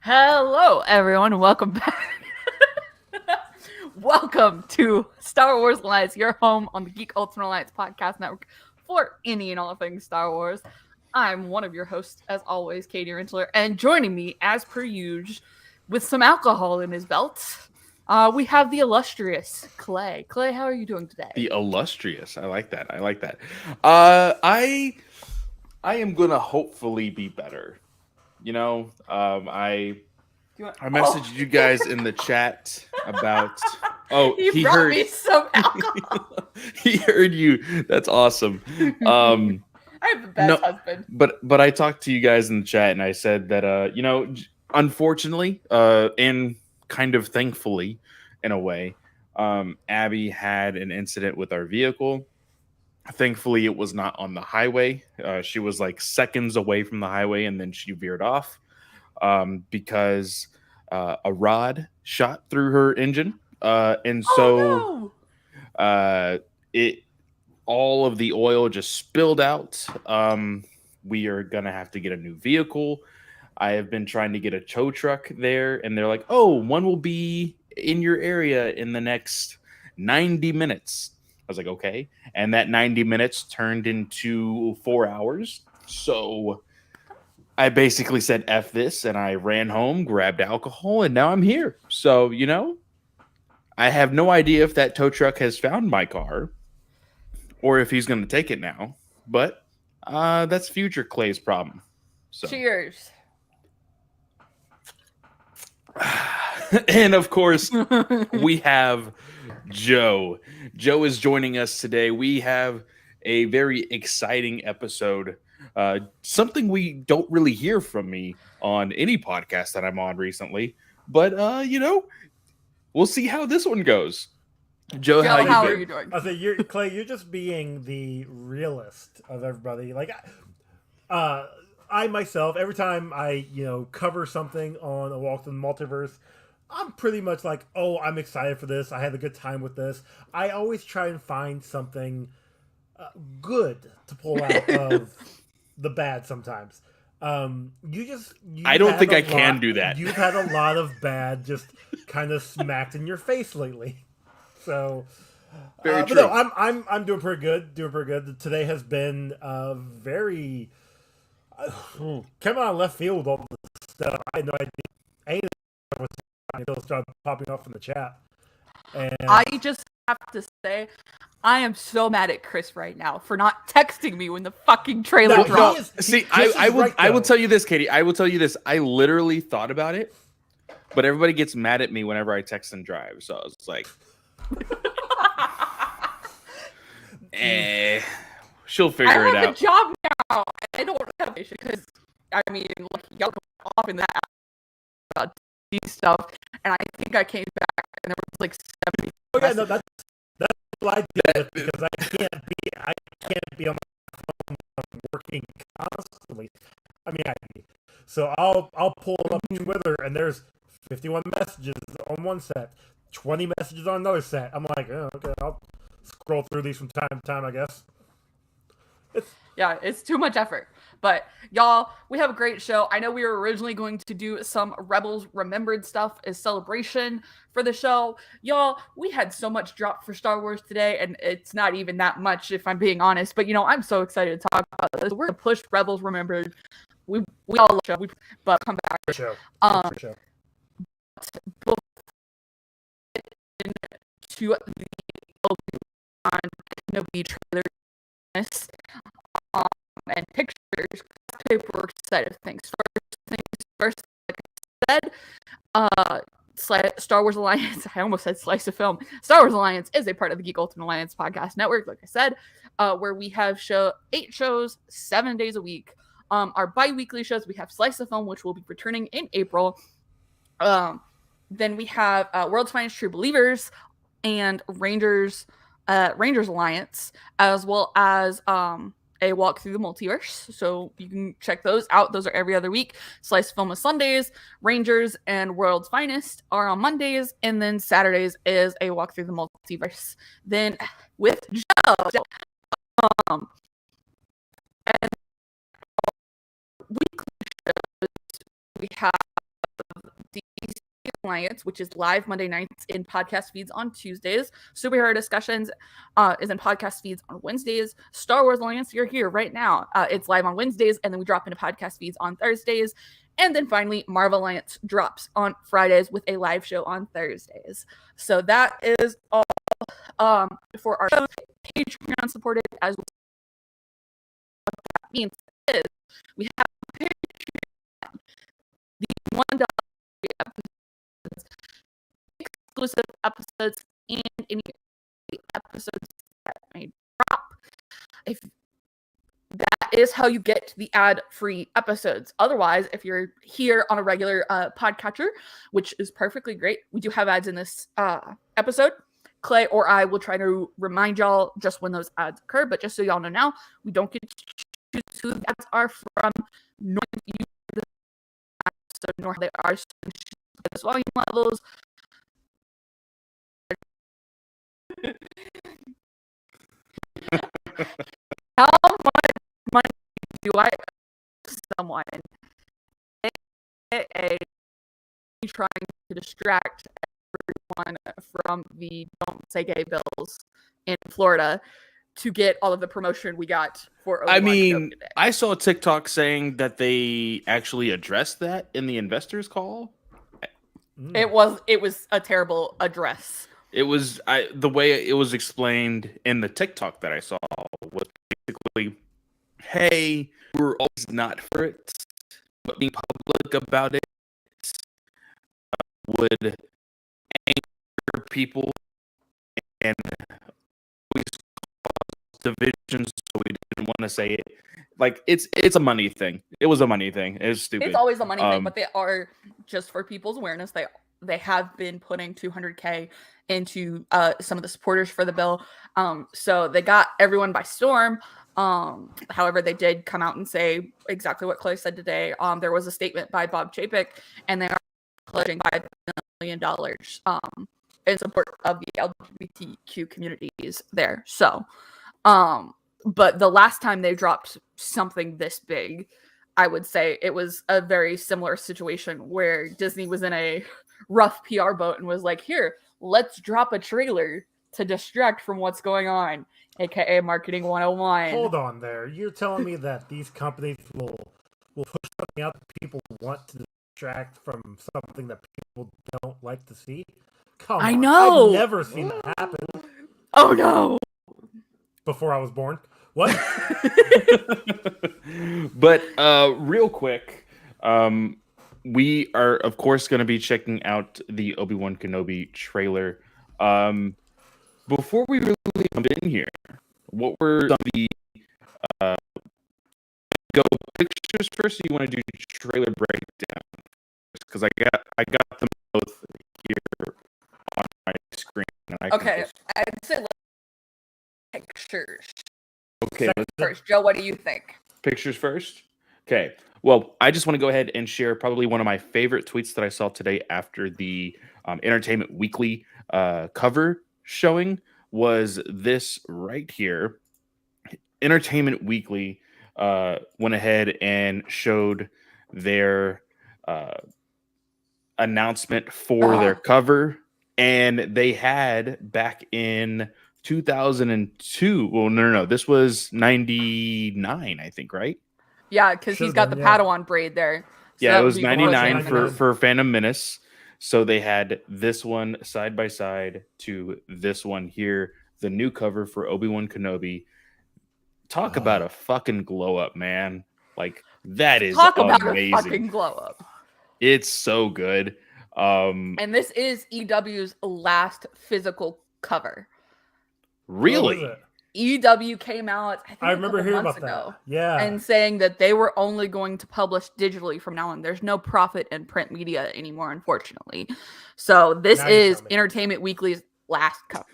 Hello, everyone. Welcome back. Welcome to Star Wars Alliance, your home on the Geek Ultimate Alliance podcast network for any and all things Star Wars. I'm one of your hosts, as always, Katie Rintler, and joining me, as per usual, with some alcohol in his belt, we have the illustrious Clay. Clay, how are you doing today? The illustrious. I like that. I like that. I am gonna hopefully be better. I messaged you guys in the chat about. Oh, he he brought heard. me some alcohol. He heard you. That's awesome. I have the best husband. But I talked to you guys in the chat and I said that unfortunately, and kind of thankfully, in a way, Abby had an incident with our vehicle. Thankfully, it was not on the highway. She was like seconds away from the highway, and then she veered off because a rod shot through her engine, and so it all of the oil just spilled out. We are gonna have to get a new vehicle. I have been trying to get a tow truck there, and they're like, "Oh, one will be in your area in the next 90 minutes." I was like, "Okay," and that 90 minutes turned into 4 hours. So I basically said F this and I ran home, grabbed alcohol, and now I'm here. So, I have no idea if that tow truck has found my car or if he's going to take it now, but that's future Clay's problem. So. Cheers. And of course, we have Joe. Joe is joining us today. We have a very exciting episode. Something we don't really hear from me on any podcast that I'm on recently. But we'll see how this one goes. Joe, how are you doing? I say, Clay, you're just being the realist of everybody. Like, I myself, every time I cover something on a walk through the multiverse, I'm pretty much like, oh, I'm excited for this. I had a good time with this. I always try and find something good to pull out of the bad sometimes. I don't think I can do that. You've had a lot of bad just kind of smacked in your face lately. So, very true. But no, I'm doing pretty good. Today has been very came out of left field with all this stuff. I had no idea until it started popping up in the chat. And I just have to say, I am so mad at Chris right now for not texting me when the fucking trailer dropped. I will tell you this, Katie. I will tell you this. I literally thought about it, but everybody gets mad at me whenever I text and drive. So I was like, she'll figure it out. I have a job now. I don't have a patient because, I mean, like, y'all go off in that about stuff, and I think I came back and there was like 70. Oh yeah, no, that's what I deal with because I can't be on my phone working constantly. I mean, so I'll pull up Twitter and there's 51 messages on one set, 20 messages on another set. I'm like, oh, okay, I'll scroll through these from time to time, I guess. It's too much effort. But y'all, we have a great show. I know we were originally going to do some Rebels Remembered stuff as celebration for the show. Y'all, we had so much drop for Star Wars today, and it's not even that much if I'm being honest. But I'm so excited to talk about this. We're gonna push Rebels Remembered. We all love the show, but come back to show. To the Obi-Wan Kenobi trailer and pictures, paperwork side of things. First, like I said, Star Wars Alliance, I almost said slice of film. Star Wars Alliance is a part of the Geek Ultimate Alliance podcast network, like I said, where we have 8 shows, 7 days a week. Our bi-weekly shows, we have Slice of Film, which will be returning in April. Then we have World's Finest True Believers and Rangers Alliance, as well as a walk through the multiverse. So you can check those out. Those are every other week. Slice of Film is Sundays, Rangers and World's Finest are on Mondays, and then Saturdays is a walk through the multiverse. Then with Joe, and weekly shows, we have Alliance, which is live Monday nights in podcast feeds on Tuesdays. Superhero Discussions is in podcast feeds on Wednesdays. Star Wars Alliance, you're here right now. It's live on Wednesdays, and then we drop into podcast feeds on Thursdays. And then finally, Marvel Alliance drops on Fridays with a live show on Thursdays. So that is all for our show. Patreon supported, as well. What that means is we have Patreon, the $1 episodes, exclusive episodes, and any episodes that may drop. If that is how you get the ad-free episodes. Otherwise, if you're here on a regular podcatcher, which is perfectly great, we do have ads in this episode. Clay or I will try to remind y'all just when those ads occur, but just so y'all know now, we don't get to choose who the ads are from, nor nor they are volume levels. How much money do I owe someone? A trying to distract everyone from the Don't Say Gay bills in Florida to get all of the promotion we got for Obi-Wan I mean, Kenobi today. I saw TikTok saying that they actually addressed that in the investors call. It was a terrible address. It was the way it was explained in the TikTok that I saw was basically, hey, we're always not for it, but being public about it would anger people and always cause divisions, so we didn't want to say it. Like, it's a money thing. It was a money thing. It was stupid. It's always a money thing, but they are, just for people's awareness, they have been putting $200K into some of the supporters for the bill. So they got everyone by storm. However, they did come out and say exactly what Clay said today. There was a statement by Bob Chapek, and they are pledging $5 million in support of the LGBTQ communities there. So, but the last time they dropped something this big, I would say it was a very similar situation where Disney was in a rough PR boat and was like, here, let's drop a trailer to distract from what's going on, aka Marketing 101. Hold on there. You're telling me that these companies will push something out that people want to distract from something that people don't like to see? Come I on. know. I've never seen that happen. Oh no. Before I was born. What? But real quick, we are of course going to be checking out the Obi-Wan Kenobi trailer. Before we really jump in here, what were some of the go pictures first? Or you want to do trailer breakdown? Because I got them both here on my screen. And Okay, I'd say pictures. Okay, First, Joe, what do you think? Pictures first? Okay. Well, I just want to go ahead and share probably one of my favorite tweets that I saw today after the Entertainment Weekly cover showing was this right here. Entertainment Weekly went ahead and showed their announcement for their cover, and they had back in 2002. Well, no. This was 99, I think, right? Yeah, because he's got the Padawan braid there. So yeah, it was 99 for Phantom Menace. So they had this one side by side to this one here, the new cover for Obi-Wan Kenobi. Talk about a fucking glow up, man. Like, that is Talk amazing. about a fucking glow up. It's so good. And this is EW's last physical cover. Really? EW came out, I remember hearing about that. Yeah. And saying that they were only going to publish digitally from now on. There's no profit in print media anymore, unfortunately. So this is Entertainment Weekly's last cover.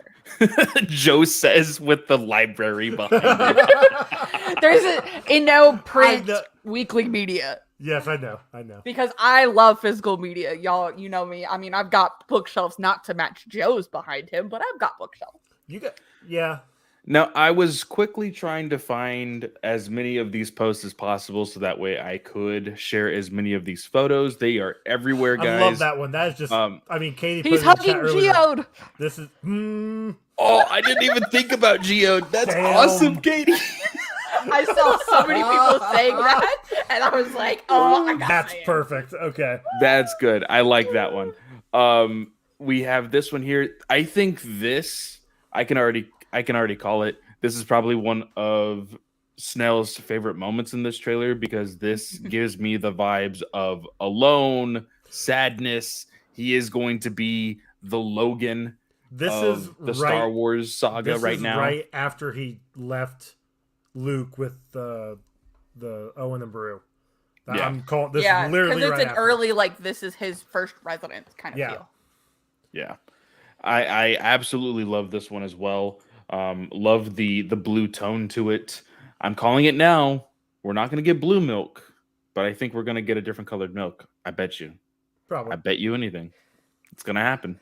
Joe says with the library behind it. There's no print weekly media. Yes, I know. Because I love physical media. Y'all, you know me. I mean, I've got bookshelves not to match Joe's behind him, but I've got bookshelves. Yeah. Now, I was quickly trying to find as many of these posts as possible so that way I could share as many of these photos. They are everywhere, I love guys. that one. That is just. I mean, Katie put He's it in the chat hugging earlier. Geode. This is. Oh, I didn't even think about Geode. That's Damn. awesome, Katie. I saw so many people saying that, and I was like, "Oh, I got That's perfect. Okay. That's good. I like that one. We have this one here. I think this I can already call it. This is probably one of Snell's favorite moments in this trailer because this gives me the vibes of alone, sadness. He is going to be the Logan This of is the right, Star Wars saga this right is now. right after he left Luke with the Owen and Beru. Yeah. I'm calling this yeah, literally because it's right an after. early like this is his first residence kind of feel. Yeah. I absolutely love this one as well. Love the blue tone to it. I'm calling it now. We're not going to get blue milk, but I think we're going to get a different colored milk. I bet you. Probably. I bet you anything. It's going to happen.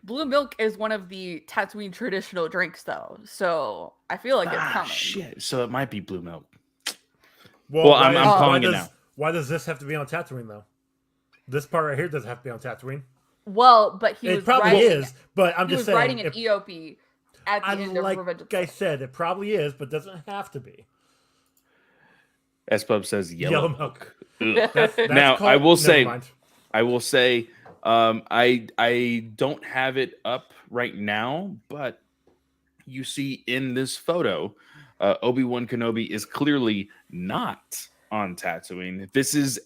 Blue milk is one of the Tatooine traditional drinks, though, so I feel like it's coming. Shit. So it might be blue milk. Well, I'm calling it now. Why does this have to be on Tatooine though? This part right here doesn't have to be on Tatooine. Well, but he was probably writing, is, but I'm he just was saying. writing an EOP at the end of Revenge of the Like I Sith. said, it probably is, but doesn't have to be. S-Pub says yellow milk. That's Now, called, I will say, I don't have it up right now, but you see in this photo, Obi-Wan Kenobi is clearly not on Tatooine. This is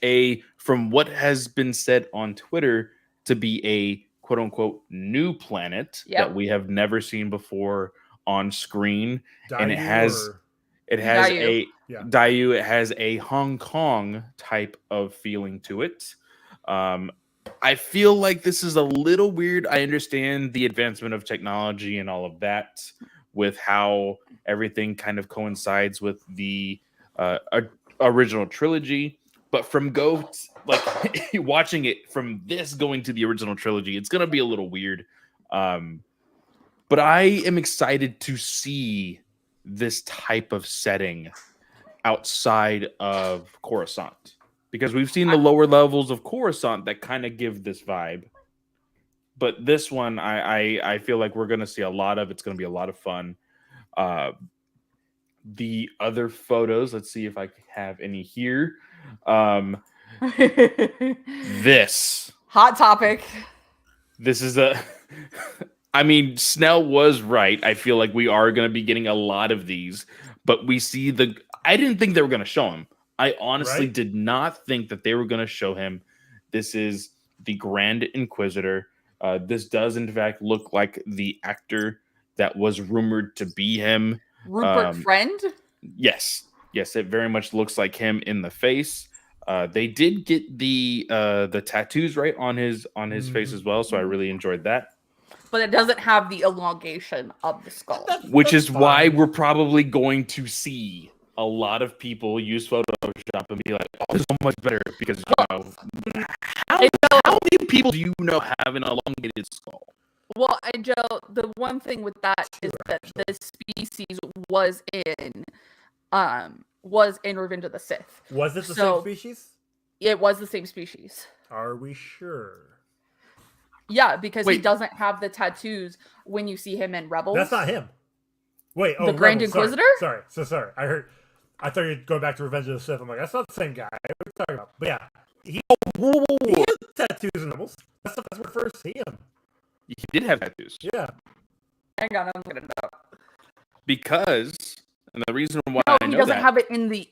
from what has been said on Twitter, to be a quote unquote new planet that we have never seen before on screen. And it has Dayu. Dayu. It has a Hong Kong type of feeling to it. I feel like this is a little weird. I understand the advancement of technology and all of that, with how everything kind of coincides with the original trilogy. But from watching it from this going to the original trilogy, it's going to be a little weird. But I am excited to see this type of setting outside of Coruscant, because we've seen the lower levels of Coruscant that kind of give this vibe. But this one, I feel like we're going to see a lot of. It's going to be a lot of fun. The other photos, let's see if I have any here. This hot topic. This is I mean, Snell was right. I feel like we are going to be getting a lot of these, but we see I didn't think they were going to show him. I honestly did not think that they were going to show him. This is the Grand Inquisitor. This does, in fact, look like the actor that was rumored to be him. Rupert Friend? Yes, it very much looks like him in the face. They did get the tattoos right on his face as well, so I really enjoyed that. But it doesn't have the elongation of the skull, which is why we're probably going to see a lot of people use Photoshop and be like, "Oh, this is so much better," because how many people do you know have an elongated skull? Well, and Joe, the one thing with that is that this species was in Revenge of the Sith. Was it the same species? It was the same species. Are we sure? Yeah, because he doesn't have the tattoos when you see him in Rebels. That's not him. Wait, the Grand Inquisitor? Sorry. I thought you'd go back to Revenge of the Sith. I'm like, that's not the same guy. What are you talking about? But yeah, he has tattoos in Rebels. That's where we first see him. He did have tattoos. Yeah. Hang on, I'm gonna know. Because, and the reason why I know he doesn't have it in the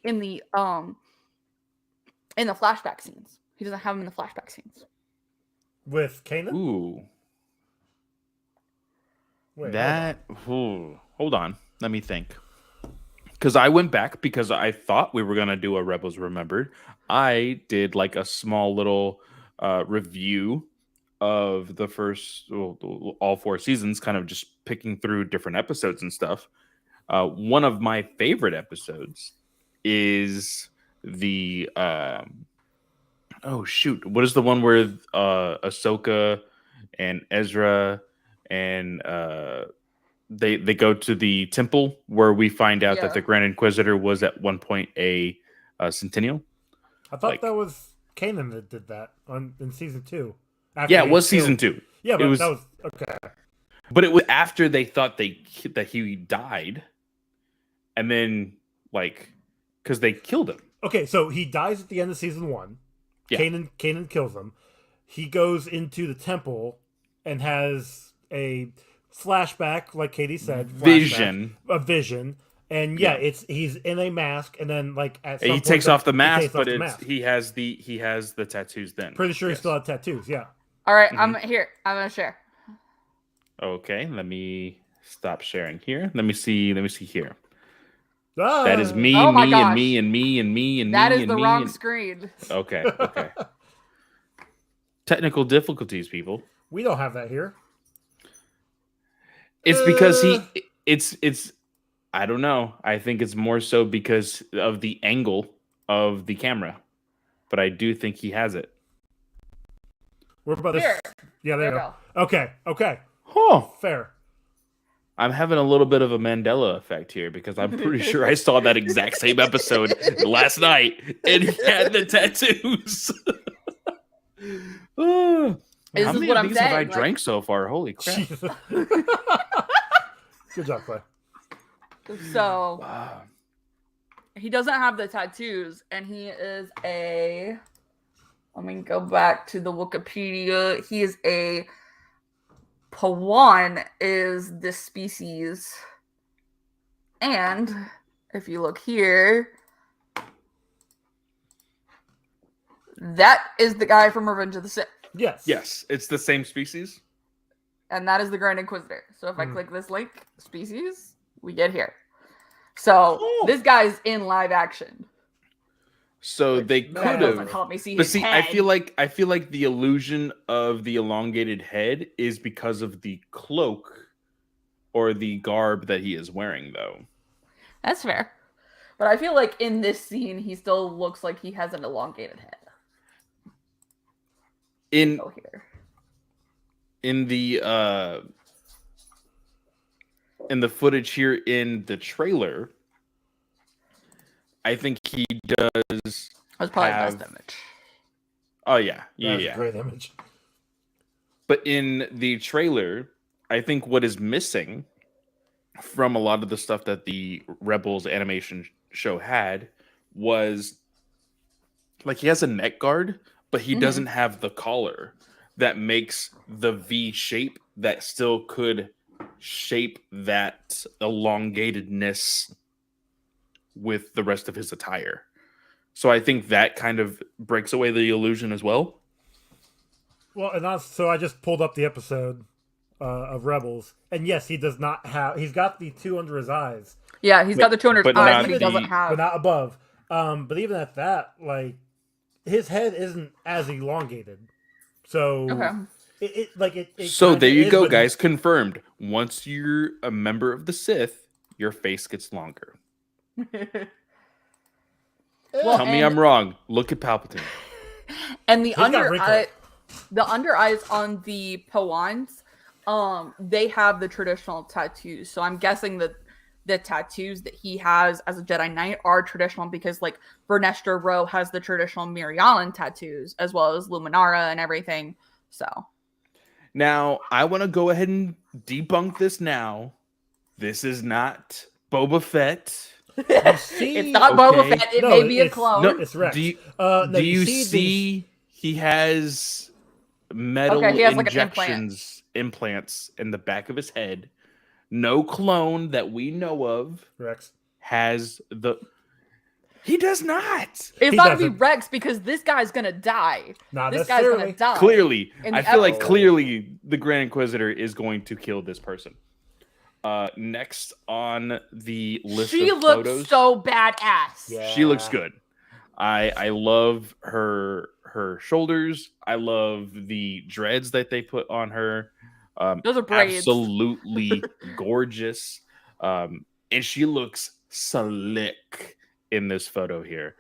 flashback scenes. He doesn't have him in the flashback scenes. With Kanan? Ooh. Wait, hold on. Let me think. Because I went back because I thought we were going to do a Rebels Remembered. I did like a small little review of the first, all 4 seasons, kind of just picking through different episodes and stuff. One of my favorite episodes is the... oh shoot! What is the one where Ahsoka and Ezra and they go to the temple where we find out that Yeah. the Grand Inquisitor was at one point a centennial. I thought Like- that was Kanan that did that in season 2. Yeah, it he was killed- season 2. Yeah, It but was- that was okay. But it was after they thought that he died, and then because they killed him. Okay, so he dies at the end of season 1. Yeah. Kanan kills him. He goes into the temple and has a flashback, like Katie said. Vision. A vision. And Yeah. he's in a mask, and then at some He point, takes off the he mask, takes off but the mask. he has the tattoos. Then Pretty sure Yes. he still had tattoos. Yeah. All right, I'm here. I'm gonna share. Okay, let me stop sharing here. Let me see here. Ah! That is me, Oh my me, gosh. and me, and me, and me, and That me, is and the me, wrong and- screen. Okay. Technical difficulties, people. We don't have that here. It's because it's I don't know. I think it's more so because of the angle of the camera. But I do think he has it. We're about Here. to. Yeah, there There you we go. Okay. Huh. Fair. I'm having a little bit of a Mandela effect here because I'm pretty sure I saw that exact same episode last night and he had the tattoos. Oh, This how is many what of I'm these have I saying, like- drank so far? Holy crap. Jesus. Good job, Clay. So Wow. he doesn't have the tattoos, and he is a. Let me go back to the Wikipedia. He is a. Pawan is this species. And if you look here, that is the guy from Revenge of the Sith. Yes. Yes, it's the same species. And that is the Grand Inquisitor. So if I Hmm. click this link, species, we get here. So Oh. this guy's in live action. So they Man. could Doesn't have. help me see But his see, head. I feel like the illusion of the elongated head is because of the cloak or the garb that he is wearing, though. That's fair. But I feel like in this scene, he still looks like he has an elongated head. In Oh, here. in the footage here in the trailer, I think he does. That's probably the have- best image. Oh yeah, yeah, That's yeah. a great image. But in the trailer, I think what is missing from a lot of the stuff that the Rebels animation show had was like he has a neck guard, but he Mhm. doesn't have the collar that makes the V shape that still could shape that elongatedness with the rest of his attire. So I think that kind of breaks away the illusion as well. Well, and so I just pulled up the episode of Rebels, and yes, he does not have. He's got the 2 under his eyes, Yeah, he's got the 200 but eyes, not but he the- doesn't but have. not above. But even at that, like his head isn't as elongated. So Okay. it So kinda there you is, go, but- guys. Confirmed. Once you're a member of the Sith, your face gets longer. Well, Tell me and- I'm wrong. Look at Palpatine. And the got under wrinkles. eye, the under eyes on the Pawans, they have the traditional tattoos. So I'm guessing that the tattoos that he has as a Jedi Knight are traditional because like Vernestra Rowe has the traditional Mirialan tattoos as well as Luminara and everything. So Now, I want to go ahead and debunk this now. This is not Boba Fett. see- it's not Boba okay. Fett. It No, may be a it's- clone. No, It's Rex. Do you, No, do you these- see he has metal Okay, he has, like, an implants in the back of his head? No clone that we know of Rex? has the. He does not. It's He not gonna be doesn't. Rex because this guy's gonna die. Not This guy's necessarily. gonna die. Clearly, in the I feel like episode. clearly the Grand Inquisitor is going to kill this person. Next on the list She of looks photos, so badass. Yeah. she looks good. I love her shoulders. I love the dreads that they put on her. Those are braids. Absolutely gorgeous. And she looks slick in this photo here.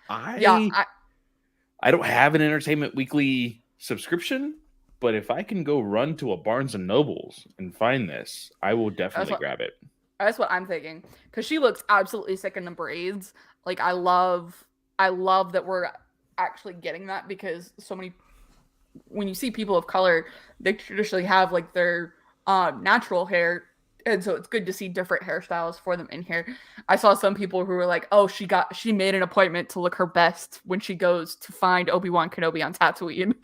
Yeah, I don't have an Entertainment Weekly subscription, but if I can go run to a Barnes and Nobles and find this, I will definitely grab it. That's what I'm thinking, because she looks absolutely sick in the braids. Like I love that we're actually getting that, because so many, when you see people of color, they traditionally have like their natural hair, and so it's good to see different hairstyles for them in here. I saw some people who were like, "Oh, she made an appointment to look her best when she goes to find Obi-Wan Kenobi on Tatooine."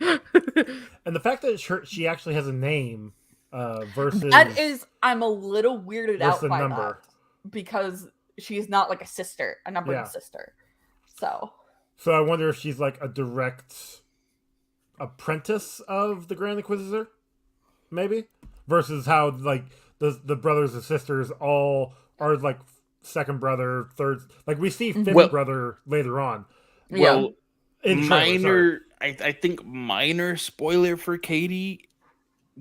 And the fact that she actually has a name versus that is, I'm a little weirded out by number. that, because she's not like a numbered sister. So I wonder if she's like a direct apprentice of the Grand Inquisitor, maybe, versus how like the brothers and sisters all are like second brother, third. Like we see fifth brother later on. Well, minor. I think minor spoiler for Katie.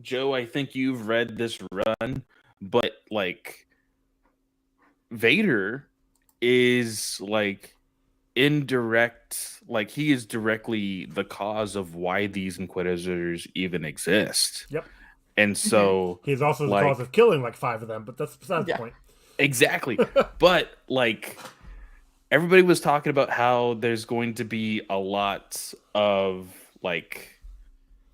Joe, I think you've read this run, but like Vader is like indirect, like he is directly the cause of why these Inquisitors even exist. Yep. And so he's also the cause of killing like 5 of them, but that's besides the point. Exactly. But like everybody was talking about how there's going to be a lot of like,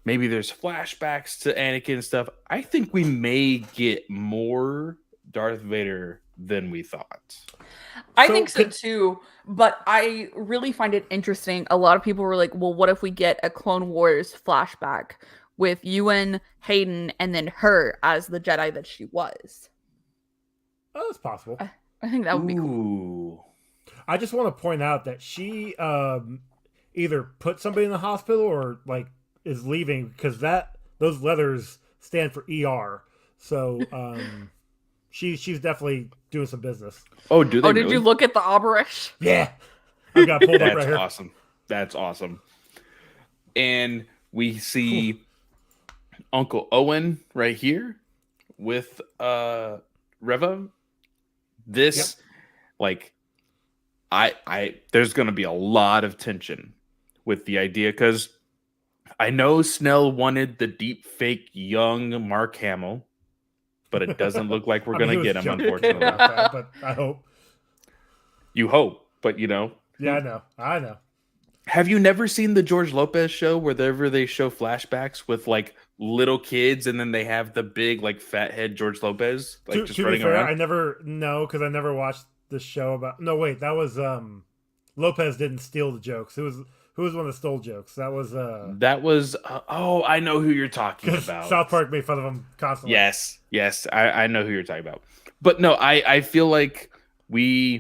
maybe there's flashbacks to Anakin and stuff. I think we may get more Darth Vader than we thought. I think so too, but I really find it interesting. A lot of people were like, well, what if we get a Clone Wars flashback with Ewan, Hayden, and then her as the Jedi that she was? Oh, that's possible. I think that would be cool. I just want to point out that she either put somebody in the hospital or like is leaving, because those letters stand for ER. So she's definitely doing some business. Oh, do they? Oh, did you look at the obelisk? Yeah, I got pulled up right here. Awesome. That's awesome. And we see Uncle Owen right here with Reva. This like I there's going to be a lot of tension with the idea, because I know Snell wanted the deep fake young Mark Hamill, but it doesn't look like we're going to get him, unfortunately. But I hope. You hope, but you know. Yeah, I know. Have you never seen the George Lopez show, wherever they show flashbacks with like little kids and then they have the big like fat head George Lopez like just running around? I never because I never watched the show about. No, wait, that was Lopez didn't steal the jokes. It was. Who was the one that stole jokes? That was I know who you're talking about. South Park made fun of him constantly. Yes, I know who you're talking about. But no, I feel like I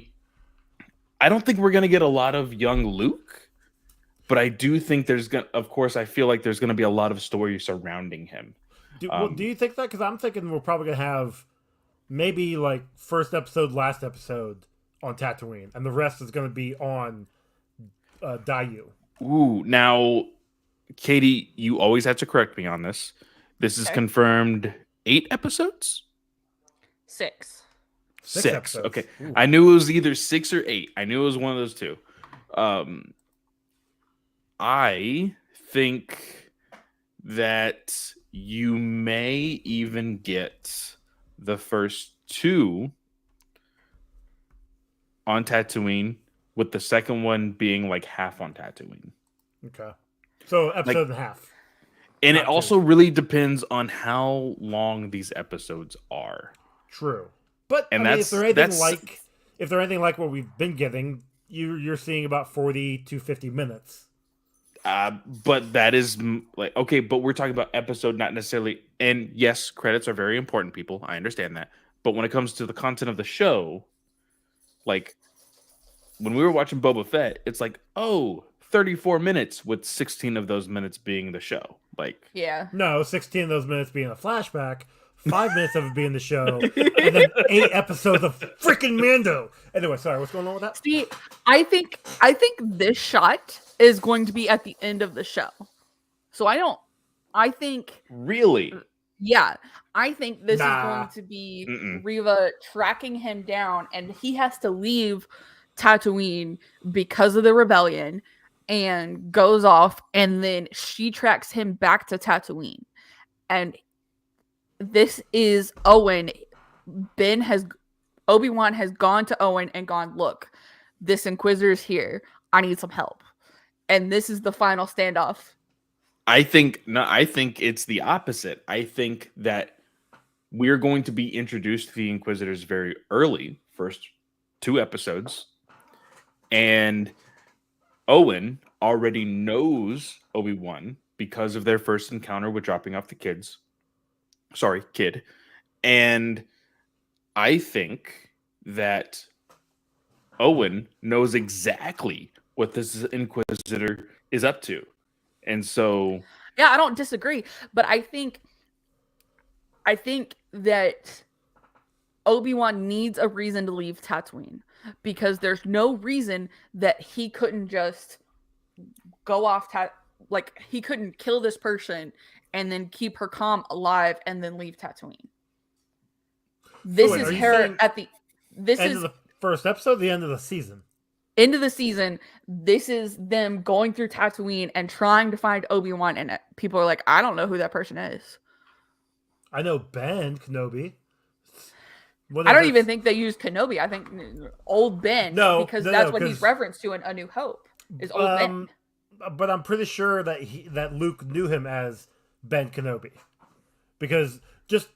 don't think we're gonna get a lot of young Luke, but I do think I feel like there's gonna be a lot of story surrounding him. Do you think that? Because I'm thinking we're probably gonna have maybe like first episode, last episode on Tatooine, and the rest is gonna be on Dayu. Ooh, now, Katie, you always have to correct me on this. This is confirmed 8 episodes? 6. 6. Okay. Ooh. I knew it was either 6 or 8. I knew it was one of those two. I think that you may even get the first 2 on Tatooine, with the second one being like half on Tatooine. Okay. So episode and a half. And it also really depends on how long these episodes are. True. But I mean, if they're anything like what we've been getting, you're seeing about 40 to 50 minutes. But that is like, okay, but we're talking about episode, not necessarily. And yes, credits are very important, people. I understand that. But when it comes to the content of the show, like, when we were watching Boba Fett, it's like, 34 minutes, with 16 of those minutes being the show. Like, yeah. No, 16 of those minutes being a flashback, 5 minutes of it being the show, and then 8 episodes of freaking Mando. Anyway, sorry, what's going on with that? See, I think this shot is going to be at the end of the show. So I think really? Yeah. I think this is going to be Reva tracking him down, and he has to leave Tatooine because of the rebellion and goes off, and then she tracks him back to Tatooine. And this is Owen. Obi-Wan has gone to Owen and gone, look, this Inquisitor's here. I need some help. And this is the final standoff. I think it's the opposite. I think that we're going to be introduced to the Inquisitors very early, first 2 episodes. And Owen already knows Obi-Wan because of their first encounter with dropping off the kid. And I think that Owen knows exactly what this Inquisitor is up to. And so... Yeah, I don't disagree. But I think that Obi-Wan needs a reason to leave Tatooine. Because there's no reason that he couldn't just go off he couldn't kill this person and then keep her calm alive and then leave Tatooine. This is her at the end of the first episode, the end of the season. End of the season, this is them going through Tatooine and trying to find Obi-Wan, and people are like, I don't know who that person is. I know Ben Kenobi. I don't even think they used Kenobi. I think old Ben. Because that's what he's referenced to in A New Hope, is old Ben. But I'm pretty sure that Luke knew him as Ben Kenobi. Because just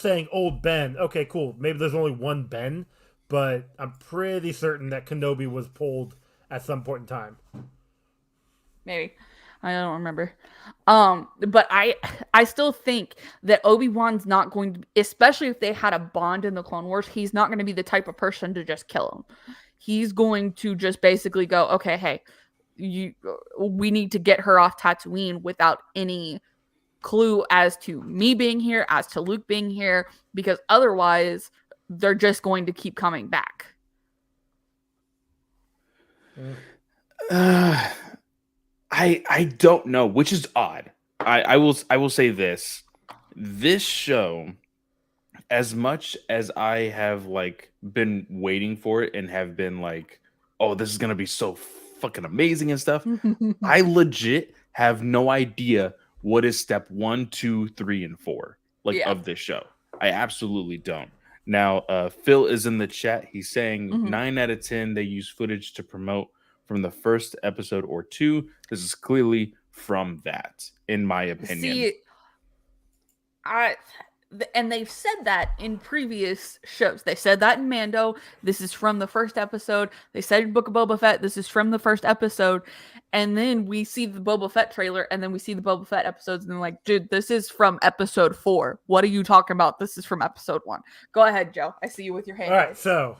saying old Ben, okay, cool. Maybe there's only one Ben, but I'm pretty certain that Kenobi was pulled at some point in time. Maybe. I don't remember. But I still think that Obi-Wan's not going to, especially if they had a bond in the Clone Wars, he's not going to be the type of person to just kill him. He's going to just basically go, okay, hey, we need to get her off Tatooine without any clue as to me being here, as to Luke being here, because otherwise they're just going to keep coming back. I don't know, which is odd. I will say this. This show, as much as I have been waiting for it and have been like, oh, this is gonna be so fucking amazing and stuff, I legit have no idea what is step 1, 2, 3, and 4 of this show. I absolutely don't. Now, Phil is in the chat. He's saying 9 out of 10 they use footage to promote from the first episode or 2. This is clearly from that, in my opinion. See, and they've said that in previous shows. They said that in Mando. This is from the first episode. They said in Book of Boba Fett, this is from the first episode. And then we see the Boba Fett trailer, and then we see the Boba Fett episodes, and they're like, dude, this is from episode 4. What are you talking about? This is from episode 1. Go ahead, Joe. I see you with your hand. All right, so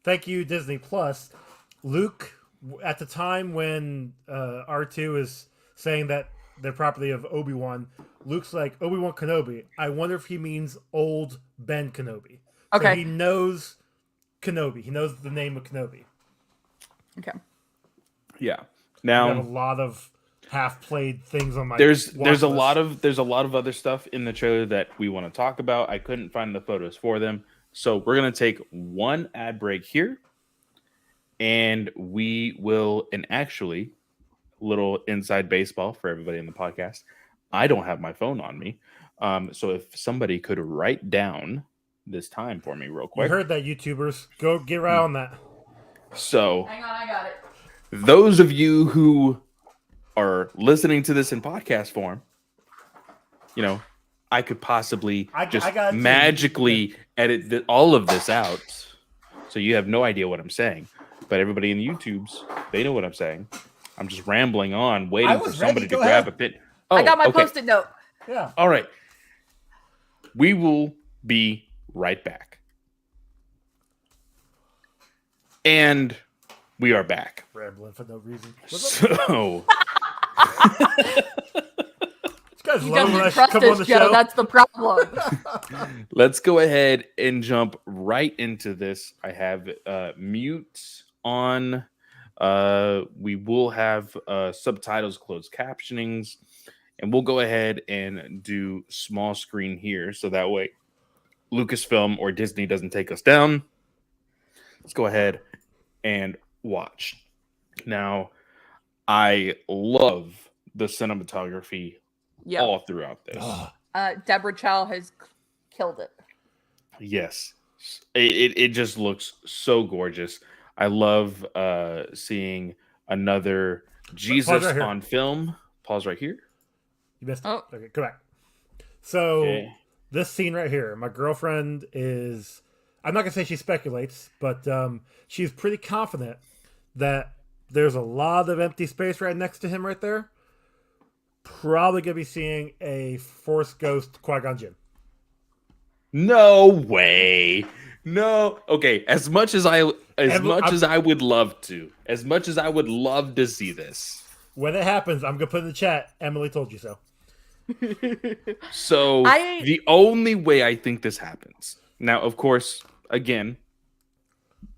thank you, Disney Plus. Luke, at the time when R2 is saying that they're property of Obi-Wan, Luke's like, Obi-Wan Kenobi. I wonder if he means old Ben Kenobi. Okay. So he knows Kenobi. He knows the name of Kenobi. Okay. Yeah. Now, I have a lot of half-played things on my there's watch a list. lot of other stuff in the trailer that we want to talk about. I couldn't find the photos for them. So we're going to take one ad break here. And we will, and actually, little inside baseball for everybody in the podcast. I don't have my phone on me. So if somebody could write down this time for me real quick. You heard that, YouTubers. Go get right on that. So, hang on, I got it. Those of you who are listening to this in podcast form, I could possibly magically edit all of this out. So you have no idea what I'm saying. But everybody in the YouTubes, they know what I'm saying. I'm just rambling on, waiting for somebody to grab a pin. Oh, I got my Post-it note. Yeah. All right. We will be right back. And we are back. Rambling for no reason. So... This guy's He low when I doesn't come trust on the us, Joe. show. That's the problem. Let's go ahead and jump right into this. I have mute on. We will have subtitles, closed captionings, and we'll go ahead and do small screen here so that way Lucasfilm or Disney doesn't take us down. Let's go ahead and watch. Now, I love the cinematography all throughout this. Deborah Chow has killed it. Yes. It just looks so gorgeous. I love seeing another Jesus right here. on film. Pause right here. You missed it. Oh. Okay, go back. So Okay. this scene right here, my girlfriend is. I'm not gonna say she speculates, but she's pretty confident that there's a lot of empty space right next to him right there. Probably gonna be seeing a Force Ghost Qui-Gon Jinn. No way. No. Okay. As much as I would love to, as much as I would love to see this. When it happens, I'm gonna put in the chat. Emily told you so. So the only way I think this happens now, of course, again,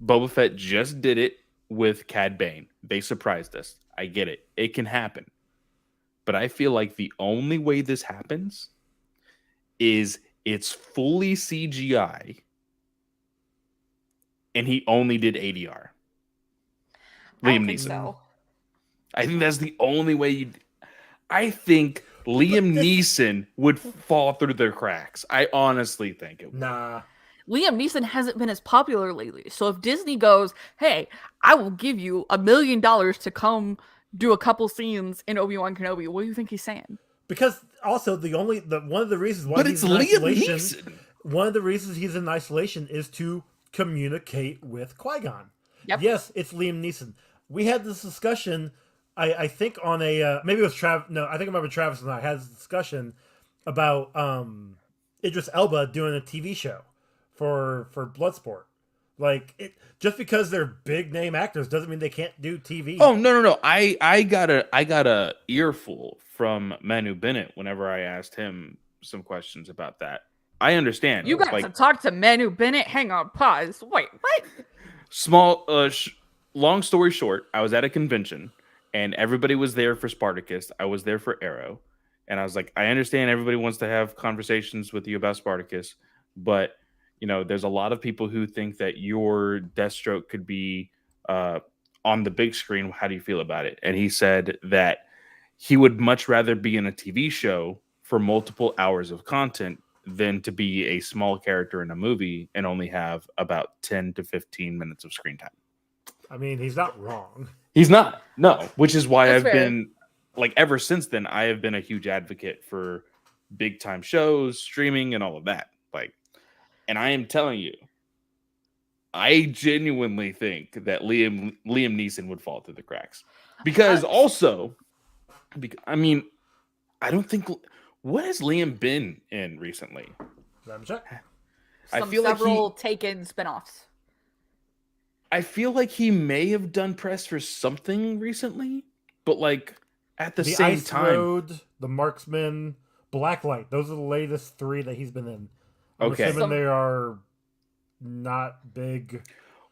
Boba Fett just did it with Cad Bane. They surprised us. I get it. It can happen. But I feel like the only way this happens is it's fully CGI and he only did ADR. Liam Neeson. So. I think that's the only way I think Liam Neeson would fall through the cracks. I honestly think it would. Nah. Liam Neeson hasn't been as popular lately. So if Disney goes, hey, I will give you $1 million to come do a couple scenes in Obi-Wan Kenobi, what do you think he's saying? Because also one of the reasons why But he's it's in Liam isolation. Neeson. One of the reasons he's in isolation is to communicate with Qui-Gon. Yep. Yes, it's Liam Neeson. We had this discussion. I think on a maybe it was Travis. No, I think I remember Travis and I had this discussion about Idris Elba doing a TV show for Bloodsport. Like just because they're big name actors doesn't mean they can't do TV. Oh no! I got a earful from Manu Bennett whenever I asked him some questions about that. I understand. You got to talk to Manu Bennett. Hang on, pause. Wait, what? Long story short, I was at a convention and everybody was there for Spartacus. I was there for Arrow, and I was like, I understand everybody wants to have conversations with you about Spartacus, but there's a lot of people who think that your Deathstroke could be on the big screen. How do you feel about it? And he said that he would much rather be in a TV show for multiple hours of content than to be a small character in a movie and only have about 10 to 15 minutes of screen time. I mean, he's not wrong. He's not. No, which is why That's I've fair. been ever since then, I have been a huge advocate for big time shows, streaming, and all of that. And I am telling you, I genuinely think that Liam Neeson would fall through the cracks. Because I don't think. What has Liam been in recently? Let me check. I feel several Taken spinoffs. I feel like he may have done press for something recently, but at the same Ice time, Road, The Marksman, Blacklight. Those are the latest 3 that he's been in. I'm Okay. assuming they are not big.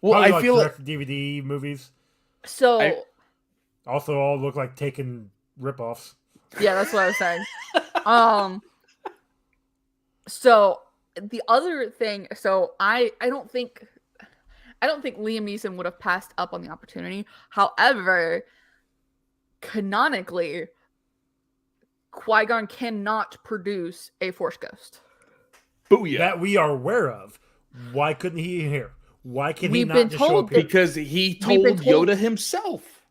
well, Probably I feel like DVD movies. So, Also, all look like Taken ripoffs. yeah, that's what I was saying. So the other thing, I don't think Liam Neeson would have passed up on the opportunity. However, canonically, Qui-Gon cannot produce a Force Ghost. booyah. That we are aware of. Why couldn't he here? Why can he We've not been just show told up that- here? Because he We've been told told- Yoda himself.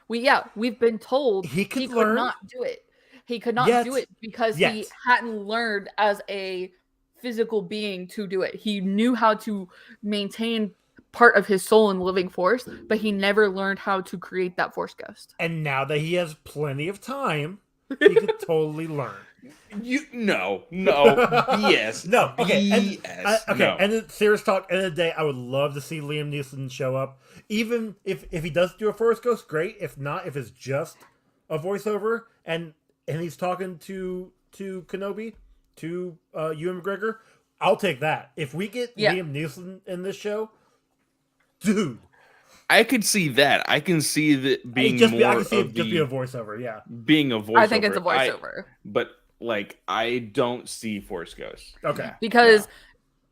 We've been told He could he could learn. not do it. He could not Yet- do it because yet. he hadn't learned as a physical being to do it. He knew how to maintain part of his soul in the living force, but he never learned how to create that Force Ghost. And now that he has plenty of time, he could totally learn. No, yes, No, okay. And, BS, okay, no. and then serious talk, end of the day, I would love to see Liam Neeson show up. Even if he does do a Force Ghost, great. If not, if it's just a voiceover and he's talking to Kenobi, to Ewan McGregor, I'll take that. If we get Liam Neeson in this show, dude. I could see that. I can see that being I more can see of it just be a voiceover, yeah. being a voiceover. I think it's a voiceover. But I don't see Force Ghost. Okay. Because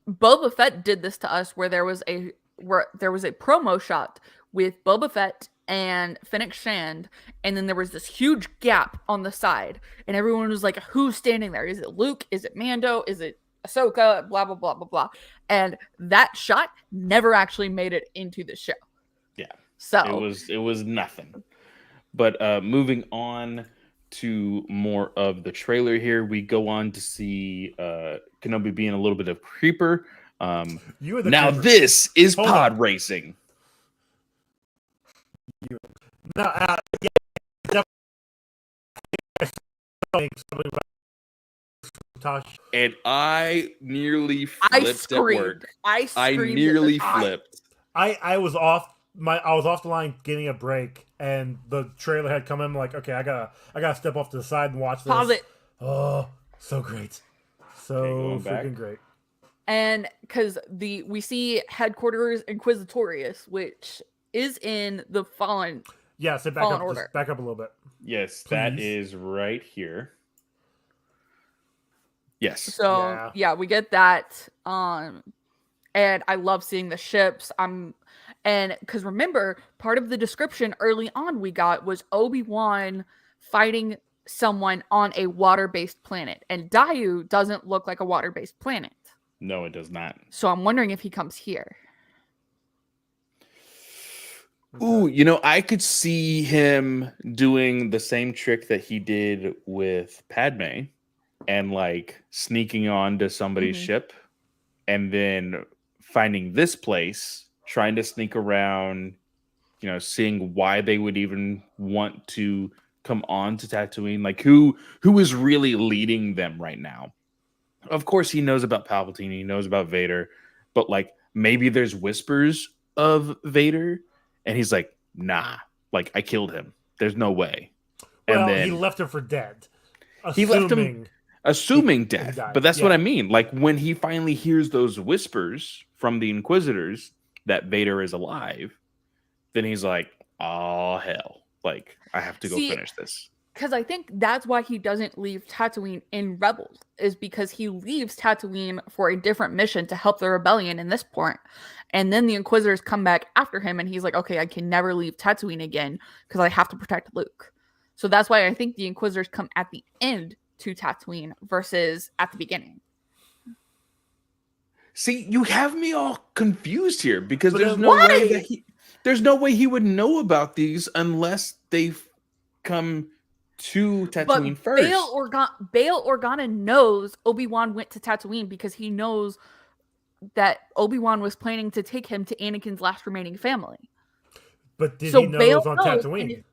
Boba Fett did this to us where there was a promo shot with Boba Fett and Fennec Shand, and then there was this huge gap on the side, and everyone was like, who's standing there? Is it Luke? Is it Mando? Is it Ahsoka? Blah, blah, blah, blah, blah. And that shot never actually made it into the show. Yeah. So it was nothing. But moving on to more of the trailer here, we go on to see Kenobi being a little bit of creeper. You are the now creeper. this is Hold pod on. racing. No, yeah, definitely. Tosh. And I nearly flipped at work. I screamed. nearly flipped. I was off the line getting a break, and the trailer had come in. I'm like, okay, I gotta step off to the side and watch this. Pause it. Oh, so great, so Okay, freaking great. And because we see Headquarters Inquisitorius, which is in the Fallen. Yeah, sit back Fallen up. Order. Just back up a little bit. Yes, that Please. is right here. Yes. So yeah, we get that. And I love seeing the ships. And because remember, part of the description early on we got was Obi-Wan fighting someone on a water-based planet, and Dayu doesn't look like a water-based planet. No, it does not. So I'm wondering if he comes here. Ooh, I could see him doing the same trick that he did with Padme and like sneaking onto somebody's ship and then finding this place, trying to sneak around, seeing why they would even want to come on to Tatooine. Like who is really leading them right now? Of course, he knows about Palpatine. He knows about Vader, but like maybe there's whispers of Vader. And he's like, nah, like I killed him. There's no way. Well, and then he left him for dead. He left him assuming death. But that's what I mean. Like when he finally hears those whispers from the Inquisitors that Vader is alive, then he's like, oh, hell. Like, I have to go finish this. Because I think that's why he doesn't leave Tatooine in Rebels, is because he leaves Tatooine for a different mission to help the rebellion in this point. And then the Inquisitors come back after him, and he's like, okay, I can never leave Tatooine again because I have to protect Luke. So that's why I think the Inquisitors come at the end to Tatooine versus at the beginning. See, you have me all confused here because there's no way he would know about these unless they've come to Tatooine first. Bail Organa knows Obi-Wan went to Tatooine because he knows that Obi-Wan was planning to take him to Anakin's last remaining family. But did he know it was on Tatooine?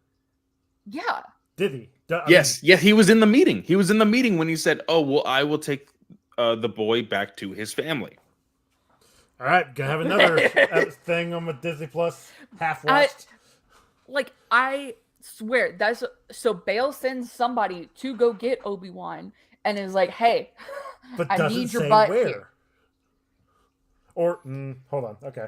Yeah. Did he? Yes, he was in the meeting. He was in the meeting when he said, oh, well, I will take the boy back to his family. All right, gonna have another thing on my Disney Plus half watched. I swear that's so. Bail sends somebody to go get Obi-Wan and is like, "Hey, but I doesn't need your say butt where." here. Or hold on, okay.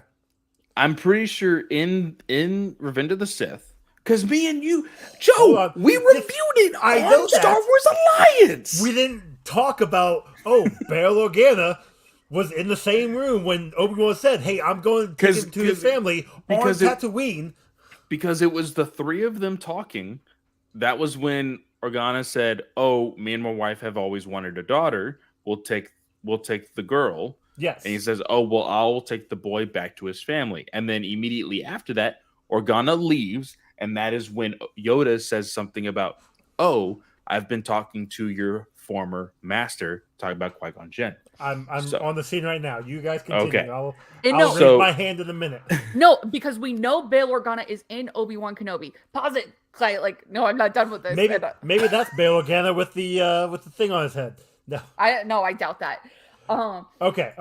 I'm pretty sure in Revenge of the Sith, because me and you, Joe, we reviewed it. I know that. Star Wars Alliance. We didn't talk about Bail Organa was in the same room when Obi-Wan said, hey, I'm going to take him to his family on Tatooine. Because it was the three of them talking. That was when Organa said, oh, me and my wife have always wanted a daughter. We'll take the girl. Yes. And he says, oh, well, I'll take the boy back to his family. And then immediately after that, Organa leaves. And that is when Yoda says something about, oh, I've been talking to your former master, talking about Qui-Gon Jinn. I'm on the scene right now. You guys continue. Okay. I'll raise my hand in a minute. No, because we know Bail Organa is in Obi-Wan Kenobi. Pause it. No, I'm not done with this. Maybe that's Bail Organa with the thing on his head. No, I doubt that. Okay.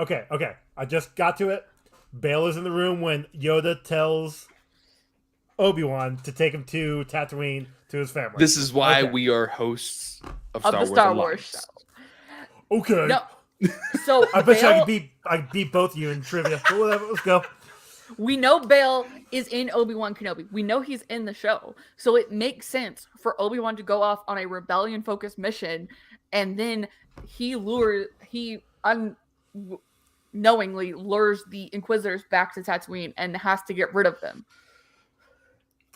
I just got to it. Bail is in the room when Yoda tells Obi-Wan to take him to Tatooine to his family. This is why we are hosts of the Star Wars show. Okay. No. So I bet I could beat both of you in trivia. But whatever, let's go. We know Bail is in Obi-Wan Kenobi. We know he's in the show. So it makes sense for Obi-Wan to go off on a rebellion-focused mission, and then he unknowingly lures the Inquisitors back to Tatooine and has to get rid of them.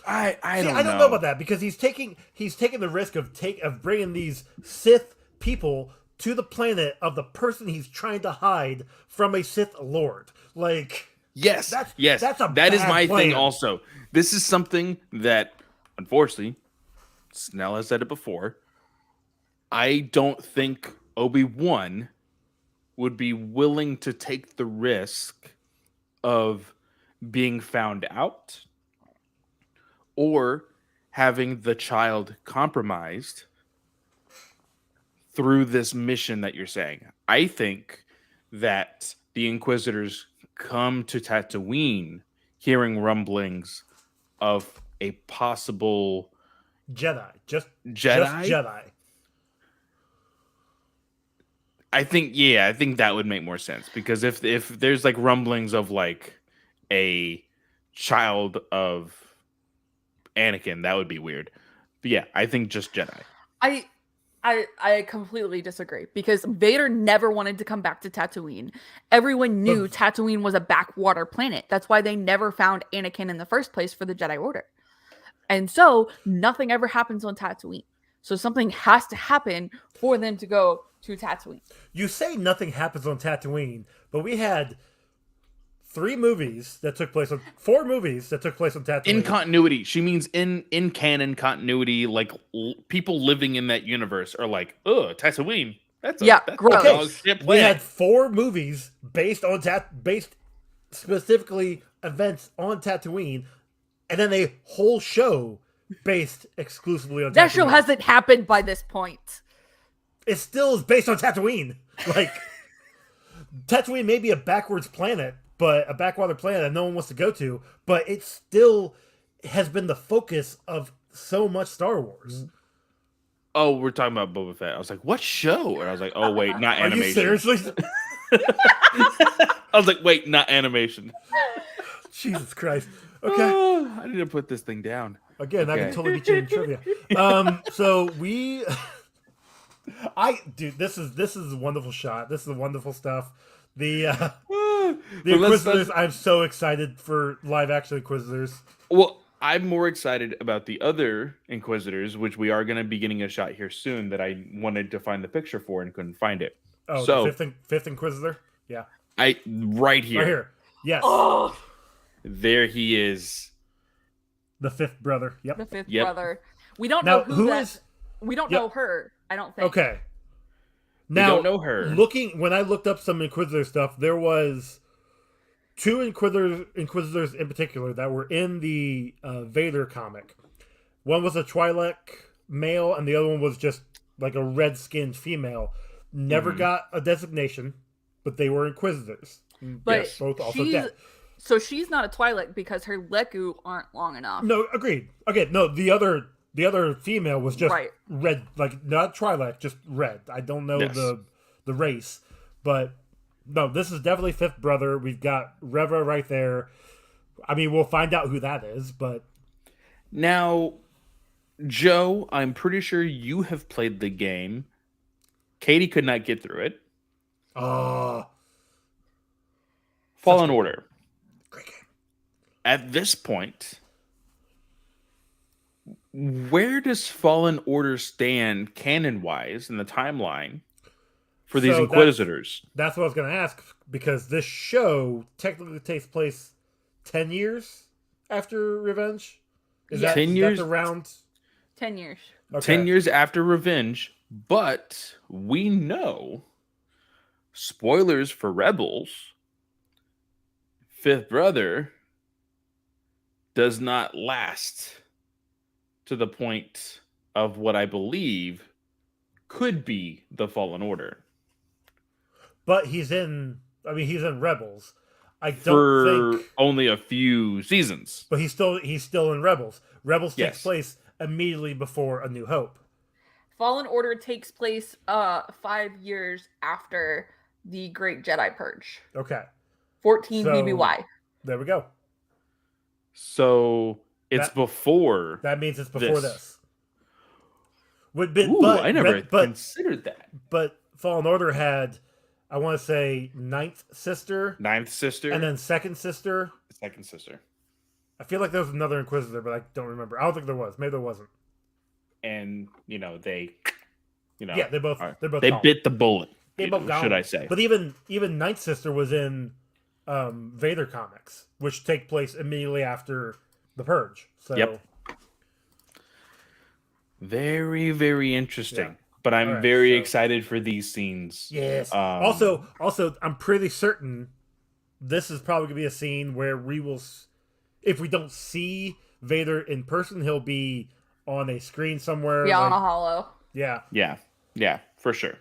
I don't know about that because he's taking the risk of bringing these Sith people to the planet of the person he's trying to hide from a Sith Lord. Like, yes, that is my plan. thing. Also, this is something that, unfortunately, Snell has said it before. I don't think Obi-Wan would be willing to take the risk of being found out or having the child compromised through this mission that you're saying. I think that the Inquisitors come to Tatooine hearing rumblings of a possible Jedi. Just Jedi. Jedi. I think that would make more sense because if there's like rumblings of like a child of Anakin, that would be weird. But yeah, I think just Jedi. I completely disagree because Vader never wanted to come back to Tatooine. Everyone knew Tatooine was a backwater planet. That's why they never found Anakin in the first place for the Jedi Order. And so nothing ever happens on Tatooine. So something has to happen for them to go to Tatooine. You say nothing happens on Tatooine, but we had 4 movies that took place on Tatooine. In continuity. She means in canon continuity, like people living in that universe are like, oh, Tatooine. That's gross. We had 4 movies based specifically events on Tatooine, and then a whole show based exclusively on Tatooine. That show hasn't happened by this point. It still is based on Tatooine. Like, Tatooine may be a backwards planet, but a backwater planet that no one wants to go to, but it still has been the focus of so much Star Wars. Oh, we're talking about Boba Fett. I was like, what show? And I was like, oh, wait, not animation. Are you seriously? I was like, wait, not animation. Jesus Christ. Okay. Oh, I need to put this thing down. Again, I can totally beat you in trivia. So we... Dude, this is a wonderful shot. This is wonderful stuff. The Inquisitors, I'm so excited for live action Inquisitors. Well, I'm more excited about the other Inquisitors, which we are going to be getting a shot here soon that I wanted to find the picture for and couldn't find it. Oh, so, the fifth Inquisitor? Yeah. Right here. Right here. Yes. Oh. There he is. The 5th brother. Yep. The 5th brother. We don't know who that is. We don't know her, I don't think. Okay. Now, we don't know her. When I looked up some Inquisitor stuff, there was 2 Inquisitors in particular that were in the Vader comic. One was a Twi'lek male, and the other one was just like a red-skinned female. Never got a designation, but they were Inquisitors. But yes, both also dead. So she's not a Twi'lek because her Leku aren't long enough. No, agreed. Okay, no, the other female was just red, like not Twi'lek, just red. I don't know the race, but no, this is definitely 5th brother. We've got Reva right there. I mean, we'll find out who that is, but now, Joe, I'm pretty sure you have played the game. Katie could not get through it. Fallen Order. Great game. At this point, where does Fallen Order stand canon-wise in the timeline for these Inquisitors? That's what I was going to ask, because this show technically takes place 10 years after Revenge? Is that 10 years? That's around 10 years. Okay. 10 years after Revenge, but we know, spoilers for Rebels, 5th brother does not last to the point of what I believe could be the Fallen Order. But he's in Rebels. I don't think only a few seasons. But he's still in Rebels. Rebels takes place immediately before A New Hope. Fallen Order takes place 5 years after the Great Jedi Purge. Okay. 14 BBY. There we go. So it's before. That means it's before this. I never considered that. But Fallen Order had, I want to say, ninth sister, and then second sister. I feel like there was another Inquisitor, but I don't remember. I don't think there was. Maybe there wasn't. And they Yeah, they're both they gone. bit the bullet. They both gone. Should I say? But even Ninth Sister was in Vader comics, which take place immediately after the Purge. So Yep. Very, very interesting. Yeah. But I'm All right, very so- excited for these scenes. Yes. Also, I'm pretty certain this is probably gonna be a scene where we will, if we don't see Vader in person, he'll be on a screen somewhere. Yeah, like- on a hollow. yeah. Yeah, for sure.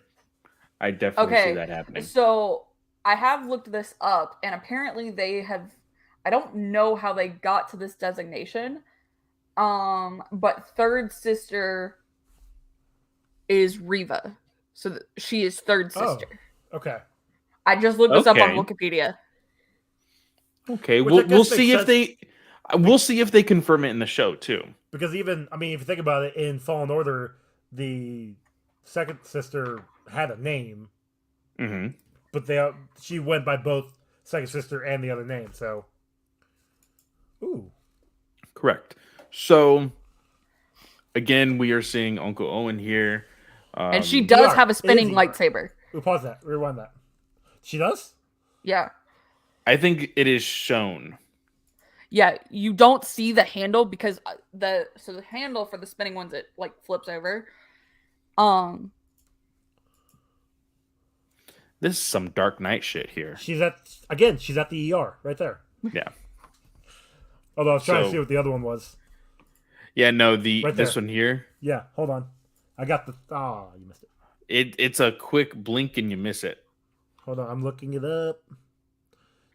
I definitely see Okay, that happening. so I have looked this up, and apparently they have. I don't know how they got to this designation, but third sister is Riva, so she is third Oh. sister. Okay. I just looked this up on Okay. Wikipedia. Okay, Which I we'll guess see makes if they confirm it in the show too. Because even, I mean, if you think about it, in Fallen Order, the second sister had a name, Hmm. but she went by both second sister and the other name. So, ooh, Correct. So again, we are seeing Uncle Owen here. And she We does are. have a spinning Izzy. lightsaber. we pause that, rewind that. She does. Yeah. I think it is shown. Yeah, you don't see the handle because the handle for the spinning ones, it like flips over. This is some Dark Knight shit here. She's at the ER right there. Yeah. Although I was trying to So- see what the other one was. Yeah, no, Right this there. one here, Yeah, hold on. I got the. You missed it. it's a quick blink and you miss it. Hold on, I'm looking it up.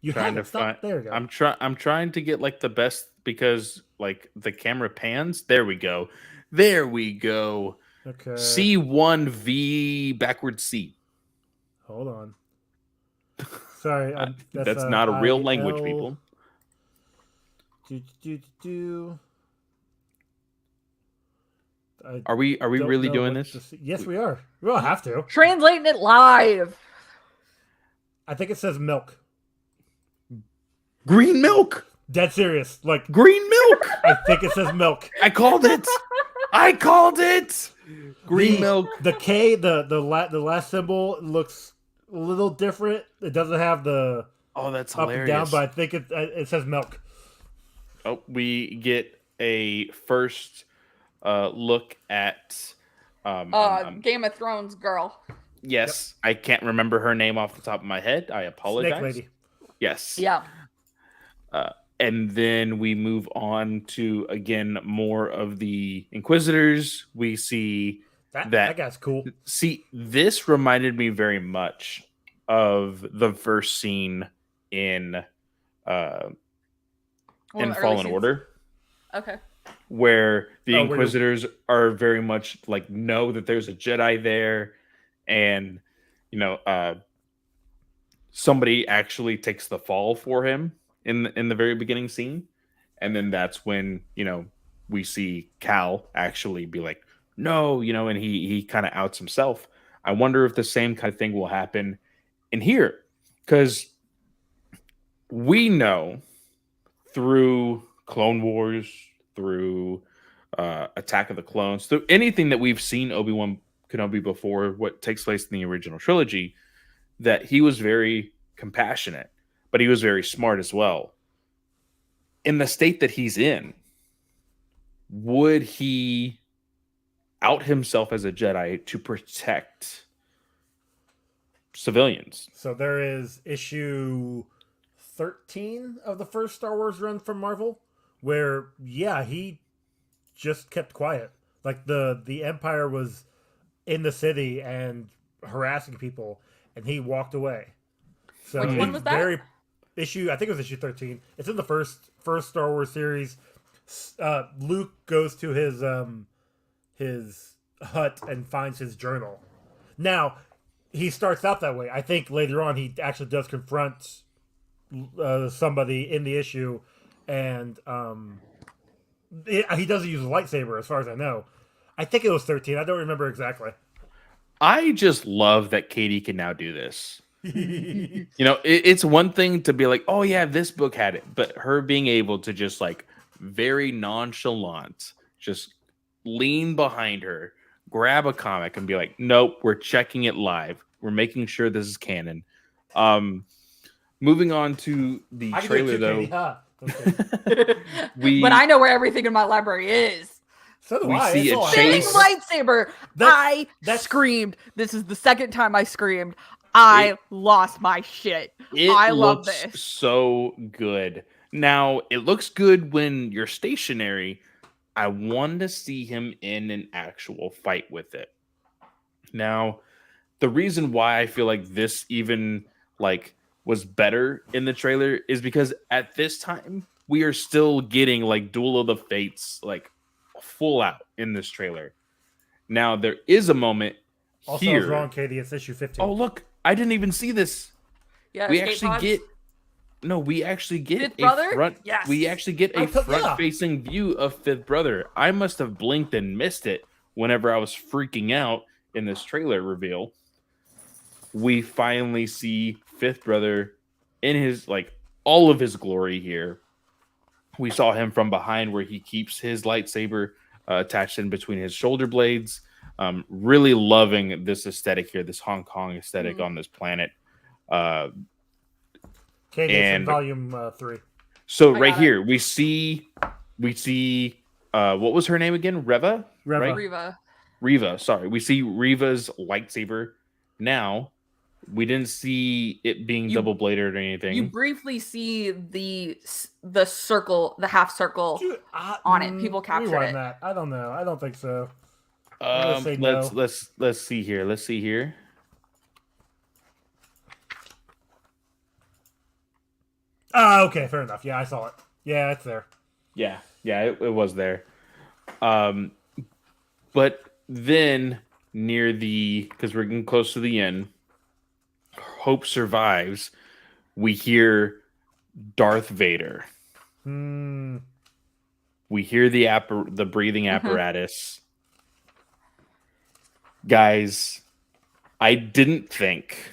You Trying haven't to stopped. find. There you go. I'm trying to get like the best because like the camera pans. There we go. There we go. Okay. C1V backward C. Hold on. Sorry, That's not a real language, IL. people. Are we really doing this? Yes, we are. We all have to. Translating it live. I think it says milk. Green milk. Dead serious. Like, Green milk. I think it says milk. I called it. I called it. Green The- milk. The K, the last symbol looks a little different. It doesn't have the Oh, that's up hilarious. and down, but I think it says milk. Oh, we get a first look at Game of Thrones girl. yes, I can't remember her name off the top of my head. I apologize. Snake lady. Yes. Yeah. And then we move on to again more of the Inquisitors. We see That guy's cool. see this reminded me very much of the first scene in One of the early Fallen scenes. Order, Okay. where the Oh, where you- Inquisitors are very much like know that there's a Jedi there, and somebody actually takes the fall for him in the very beginning scene, and then that's when we see Cal actually be like, no, and he kind of outs himself. I wonder if the same kind of thing will happen in here, because we know through Clone Wars, through Attack of the Clones, through anything that we've seen Obi-Wan Kenobi before, what takes place in the original trilogy, that he was very compassionate, but he was very smart as well. In the state that he's in, would he out himself as a Jedi to protect civilians? So there is issue 13 of the first Star Wars run from Marvel, where he just kept quiet. Like the Empire was in the city and harassing people, and he walked away. So Which one it's was that? I think it was issue 13. It's in the first Star Wars series. Luke goes to his hut and finds his journal. Now, he starts out that way. I think later on he actually does confront somebody in the issue, and he doesn't use a lightsaber, as far as I know. I think it was 13. I don't remember exactly. I just love that Katie can now do this. It's one thing to be like, oh yeah, this book had it, but her being able to just like very nonchalant, just lean behind her, grab a comic, and be like, "Nope, we're checking it live. We're making sure this is canon." Moving on to the trailer, though. But I know where everything in my library is. So do we I. see It's a all chase. Lightsaber. I screamed. This is the second time I screamed. I lost my shit. I love this. So good. Now, it looks good when you're stationary. I want to see him in an actual fight with it. Now, the reason why I feel like this even like was better in the trailer is because at this time we are still getting like Duel of the Fates like full out in this trailer. Now there is a moment also, here. I was wrong, Katie. It's issue 15. Oh look, I didn't even see this. Yeah, we actually get Fifth Brother? front. Yes. We actually get a front-facing view of Fifth Brother. I must have blinked and missed it whenever I was freaking out in this trailer reveal. We finally see Fifth Brother in his like all of his glory here. We saw him from behind where he keeps his lightsaber attached in between his shoulder blades. Really loving this aesthetic here, this Hong Kong aesthetic on this planet. Katie, it's in volume 3. So right here we see what was her name again? Reva. Right? Reva. Sorry, we see Reva's lightsaber. Now we didn't see it being double bladed or anything. You briefly see the circle, the half circle on it. People capture it. That. I don't know. I don't think so. Let's see here. Let's see here. Okay, fair enough. Yeah, I saw it. Yeah, it's there. Yeah, it was there. But then near because we're getting close to the end, Hope survives. We hear Darth Vader. We hear the breathing apparatus. Guys, I didn't think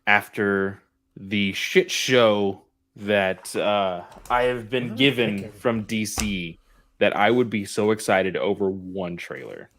after the shit show that I have been given from DC that I would be so excited over one trailer.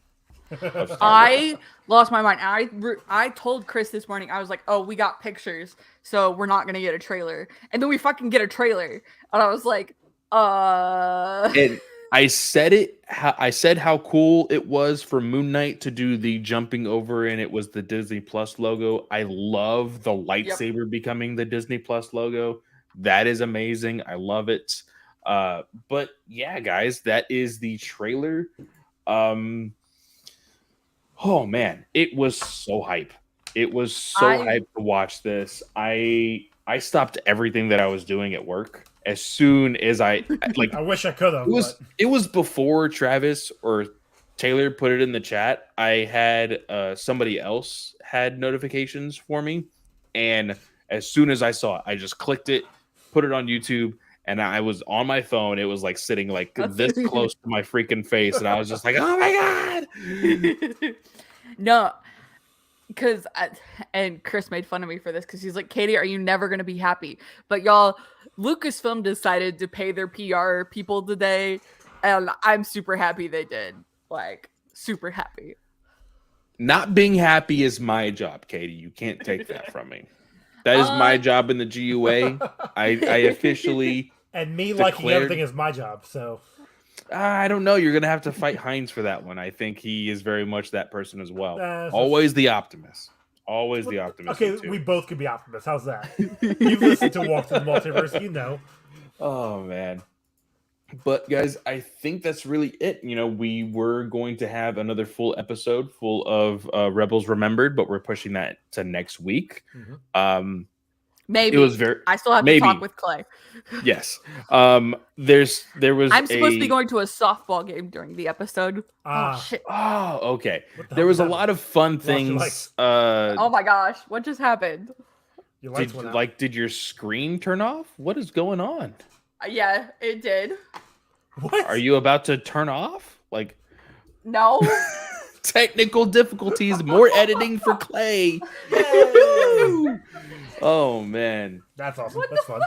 I lost my mind. I told Chris this morning, I was like, oh, we got pictures, so we're not going to get a trailer. And then we fucking get a trailer. And I was like, And I said how cool it was for Moon Knight to do the jumping over, and it was the Disney Plus logo. I love the lightsaber becoming the Disney Plus logo. That is amazing. I love it. But yeah, guys, that is the trailer. Oh man, it was so hype. It was so hype to watch this. I stopped everything that I was doing at work as soon as I like. I wish I could have. It was before Travis or Taylor put it in the chat. I had somebody else had notifications for me, and as soon as I saw it, I just clicked it, put it on YouTube, and I was on my phone. It was like sitting like this close to my freaking face, and I was just like, "Oh my god!" No, because and Chris made fun of me for this because he's like, "Katie, are you never gonna be happy?" But y'all, Lucasfilm decided to pay their PR people today, and I'm super happy they did. Like, super happy. Not being happy is my job, Katie. You can't take that from me. That is my job in the GUA. I officially and me liking everything is my job. So I don't know. You're gonna have to fight Heinz for that one. I think he is very much that person as well. Always the optimist. Always the optimist. Okay, we both could be optimists. How's that? You've listened to Walk Through the Multiverse, you know. Oh man. But guys, I think that's really it. You know, we were going to have another full episode full of Rebels Remembered, but we're pushing that to next week. Maybe it was I still have to talk with Clay. Yes. There was. I'm supposed to be going to a softball game during the episode. Oh shit. Oh, okay. There was a lot of fun things. Oh my gosh, what just happened? Did your screen turn off? What is going on? Yeah, it did. What? Are you about to turn off? Like, no. Technical difficulties, more editing for Clay. Oh man, that's awesome. What that's the fun.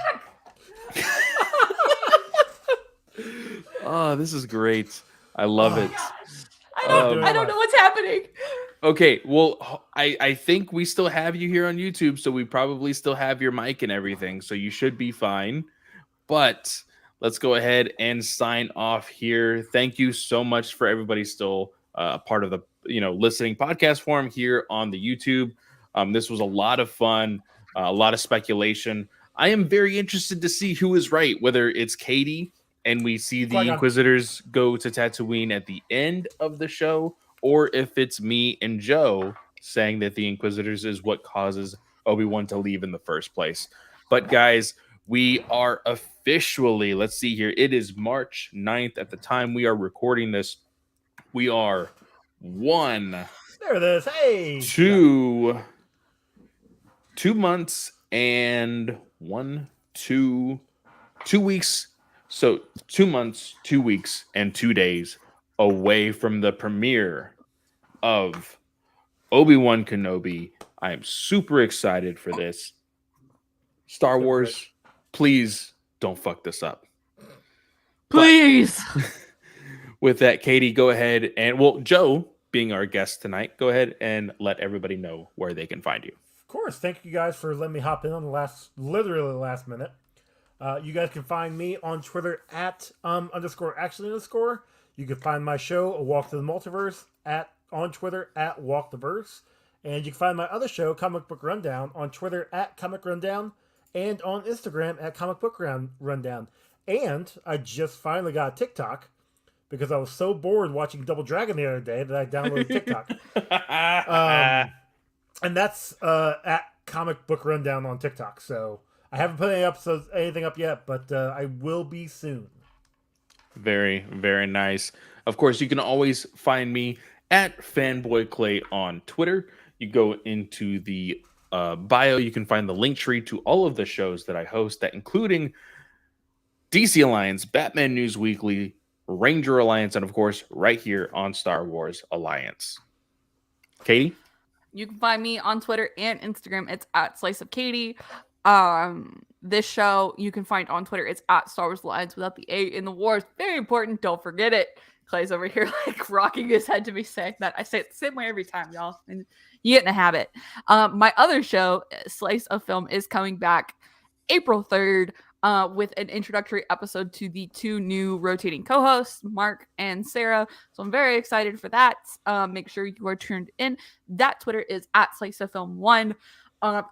Fuck? Oh, this is great. I love it. doing I don't live. know what's happening. Okay, well, I think we still have you here on YouTube, so we probably still have your mic and everything, so you should be fine. But let's go ahead and sign off here. Thank you so much for everybody still part of the listening podcast forum here on the YouTube. This was a lot of fun, a lot of speculation. I am very interested to see who is right, whether it's Katie and we see the Qui-Gon. Inquisitors go to Tatooine at the end of the show, or if it's me and Joe saying that the Inquisitors is what causes Obi-Wan to leave in the first place. But guys, we are officially, let's see here, it is March 9th at the time we are recording this. We are There it is. Hey. 2 months and 2 weeks. So 2 months, 2 weeks, and 2 days away from the premiere of Obi-Wan Kenobi. I am super excited for this. Star Wars, please don't fuck this up. Please. With that, Katie, go ahead and, well, Joe, being our guest tonight, go ahead and let everybody know where they can find you. Of course. Thank you guys for letting me hop in on literally the last minute. You guys can find me on Twitter at _actually_. You can find my show, A Walk to the Multiverse, on Twitter at WalkTheVerse. And you can find my other show, Comic Book Rundown, on Twitter at Comic Rundown and on Instagram at Comic Book Rundown. And I just finally got a TikTok because I was so bored watching Double Dragon the other day that I downloaded TikTok. And that's at Comic Book Rundown on TikTok. So I haven't put anything up yet, but I will be soon. Very, very nice. Of course, you can always find me at Fanboy Clay on Twitter. You go into the bio, you can find the link tree to all of the shows that I host, that including DC Alliance, Batman News Weekly, Ranger Alliance, and of course, right here on Star Wars Alliance. Katie? You can find me on Twitter and Instagram. It's at Slice of Katie. This show you can find on Twitter. It's at Star Wars Alliance without the A in the wars. Very important. Don't forget it. Clay's over here like rocking his head to me saying that. I say it the same way every time, y'all. And you get in a habit. My other show, Slice of Film, is coming back April 3rd with an introductory episode to the 2 new rotating co-hosts, Mark and Sarah. So I'm very excited for that. Make sure you are tuned in. That Twitter is at Slice of Film 1.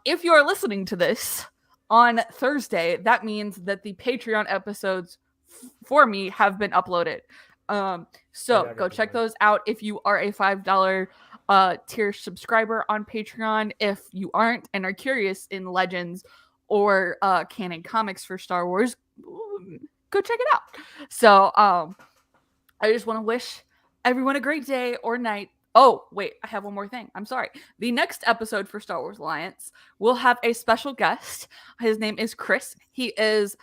If you are listening to this on Thursday, that means that the Patreon episodes for me have been uploaded. So go check those out if you are a $5 tier subscriber on Patreon. If you aren't and are curious in Legends or canon comics for Star Wars, go check it out. So I just want to wish everyone a great day or night. Oh, wait, I have one more thing. I'm sorry. The next episode for Star Wars Alliance will have a special guest. His name is Chris. He is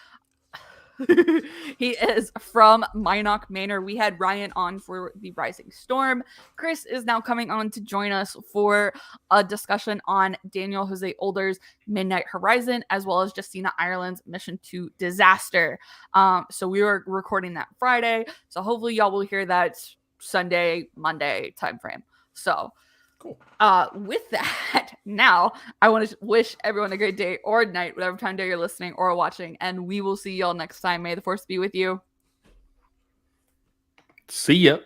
from Minot Manor. We had Ryan on for the Rising Storm. Chris is now coming on to join us for a discussion on Daniel Jose Older's Midnight Horizon, as well as Justina Ireland's Mission to Disaster. So we were recording that Friday. So hopefully y'all will hear that Sunday, Monday timeframe. So cool. With that, now I want to wish everyone a great day or night, whatever time of day you're listening or watching, and we will see y'all next time. May the Force be with you. See ya.